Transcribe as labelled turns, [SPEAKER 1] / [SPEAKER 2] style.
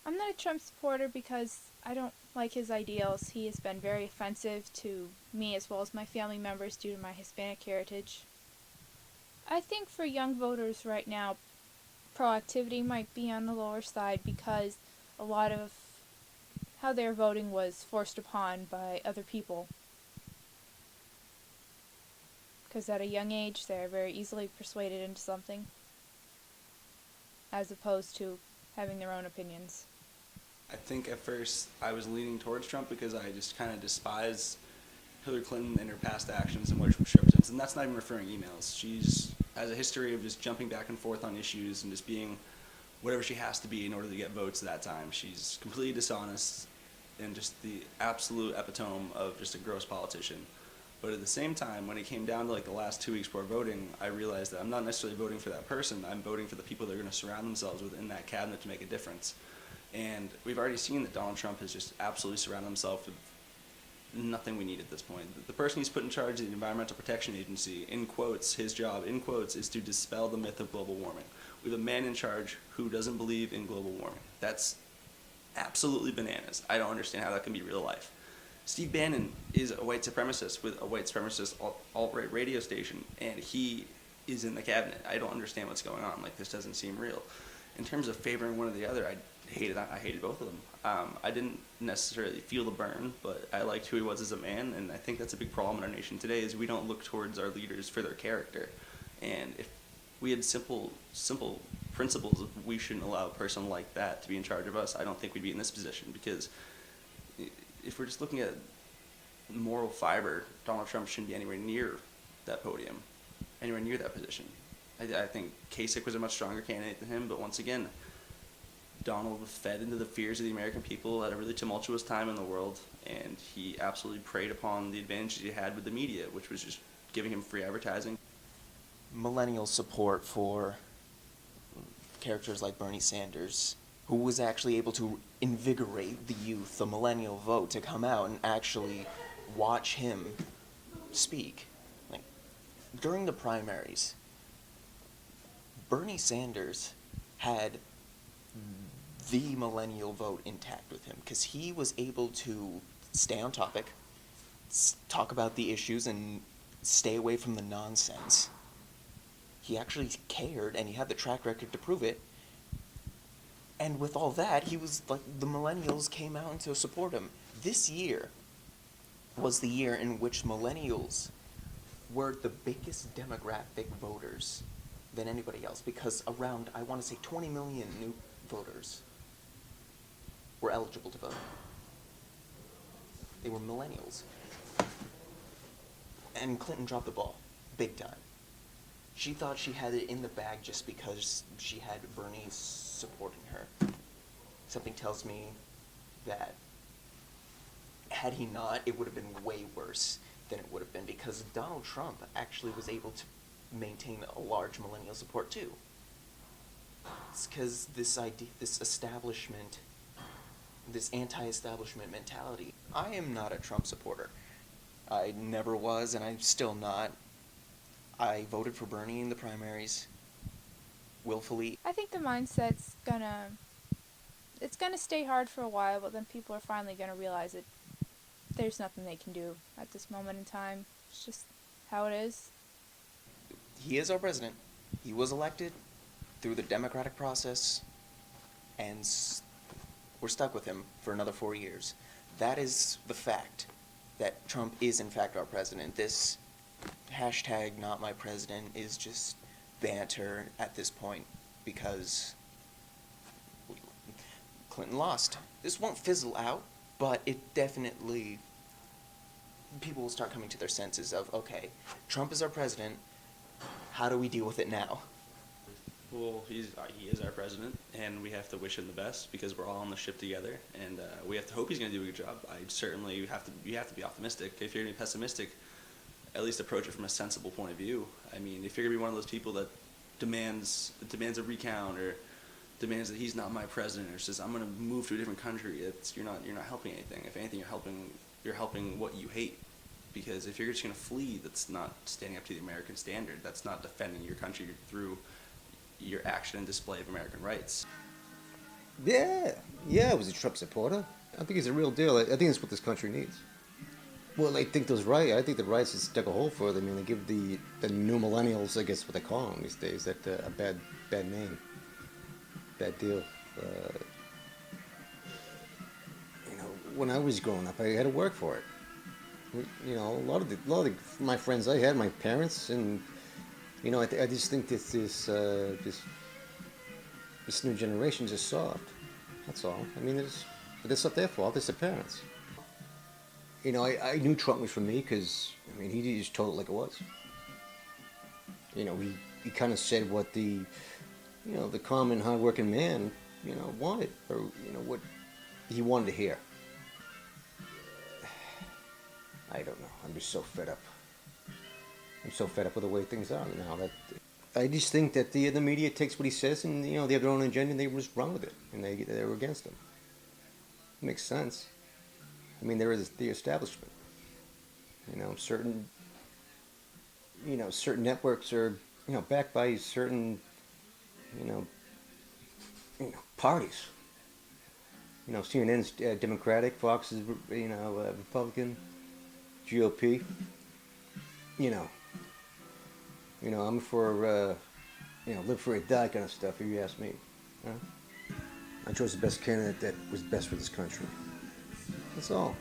[SPEAKER 1] I'm not a Trump supporter because I don't like his ideals. He has been very offensive to me as well as my family members due to my Hispanic heritage. I think for young voters right now, proactivity might be on the lower side because a lot of how they're voting was forced upon by other people. Because at a young age, they're very easily persuaded into something, as opposed to having their own opinions.
[SPEAKER 2] I think at first I was leaning towards Trump because I just kind of despise Hillary Clinton and her past actions and what she represents. And that's not even referring emails. She's has a history of just jumping back and forth on issues and just being whatever she has to be in order to get votes at that time. She's completely dishonest and just the absolute epitome of just a gross politician. But at the same time, when it came down to like the last 2 weeks before voting, I realized that I'm not necessarily voting for that person. I'm voting for the people that are going to surround themselves with in that cabinet to make a difference. And we've already seen that Donald Trump has just absolutely surrounded himself with nothing we need at this point. The person he's put in charge of the Environmental Protection Agency, in quotes, his job, in quotes, is to dispel the myth of global warming. We have a man in charge who doesn't believe in global warming. That's absolutely bananas. I don't understand how that can be real life. Steve Bannon is a white supremacist with a white supremacist alt-right radio station, and he is in the cabinet. I don't understand what's going on. Like, this doesn't seem real. In terms of favoring one or the other, I hated both of them. I didn't necessarily feel the burn, but I liked who he was as a man, and I think that's a big problem in our nation today is we don't look towards our leaders for their character. And if we had simple principles, we shouldn't allow a person like that to be in charge of us, I don't think we'd be in this position, because if we're just looking at moral fiber, Donald Trump shouldn't be anywhere near that podium, anywhere near that position. I think Kasich was a much stronger candidate than him, but once again, Donald fed into the fears of the American people at a really tumultuous time in the world, and he absolutely preyed upon the advantages he had with the media, which was just giving him free advertising.
[SPEAKER 3] Millennial support for characters like Bernie Sanders, who was actually able to invigorate the youth, the millennial vote, to come out and actually watch him speak. Like, during the primaries, Bernie Sanders had the millennial vote intact with him because he was able to stay on topic, talk about the issues, and stay away from the nonsense. He actually cared, and he had the track record to prove it. And with all that, he was like, the millennials came out to support him. This year was the year in which millennials were the biggest demographic voters than anybody else, because around, I want to say, 20 million new voters were eligible to vote. They were millennials. And Clinton dropped the ball, big time. She thought she had it in the bag just because she had Bernie supporting her. Something tells me that had he not, it would have been way worse than it would have been, because Donald Trump actually was able to maintain a large millennial support too. It's because this idea, this establishment, this anti-establishment mentality. I am not a Trump supporter. I never was, and I'm still not. I voted for Bernie in the primaries, willfully.
[SPEAKER 1] I think the mindset's it's gonna stay hard for a while, but then people are finally gonna realize that there's nothing they can do at this moment in time. It's just how it is.
[SPEAKER 3] He is our president. He was elected through the democratic process, and we're stuck with him for another 4 years. That is the fact, that Trump is in fact our president. This hashtag not my president is just banter at this point, because Clinton lost. This won't fizzle out, but it definitely, people will start coming to their senses of, okay, Trump is our president, how do we deal with it now?
[SPEAKER 2] Well, he is our president, and we have to wish him the best because we're all on the ship together, and we have to hope he's going to do a good job. You have to be optimistic. If you're going to be pessimistic, at least approach it from a sensible point of view. I mean, if you're going to be one of those people that demands a recount or demands that he's not my president or says I'm going to move to a different country, you're not helping anything. If anything, you're helping what you hate. Because if you're just going to flee, that's not standing up to the American standard. That's not defending your country through your action and display of American rights.
[SPEAKER 4] Yeah, yeah, I was a Trump supporter. I think he's a real deal. I think it's what this country needs. Well, I think those right. I think the rights has dug a hole for them. I mean, they give the new millennials, I guess, what they call them these days, that a bad name, bad deal. You know, when I was growing up, I had to work for it. You know, a lot of my friends I had, my parents, and you know, I just think that this new generation is just soft. That's all. I mean, but it's not their fault. It's their parents. You know, I knew Trump was for me because, I mean, he just told it like it was. You know, he kind of said what the common hardworking man, you know, wanted, or, you know, what he wanted to hear. I don't know. I'm just so fed up. I'm so fed up with the way things are now. That I just think that the media takes what he says and, you know, they have their own agenda and they just run with it. And they were against him. It makes sense. I mean, there is the establishment. You know, certain networks are, you know, backed by certain, you know, parties. You know, CNN's Democratic, Fox is, you know, Republican, GOP. You know, I'm for, you know, live free or die kind of stuff, if you ask me. Huh? I chose the best candidate that was best for this country. That's all.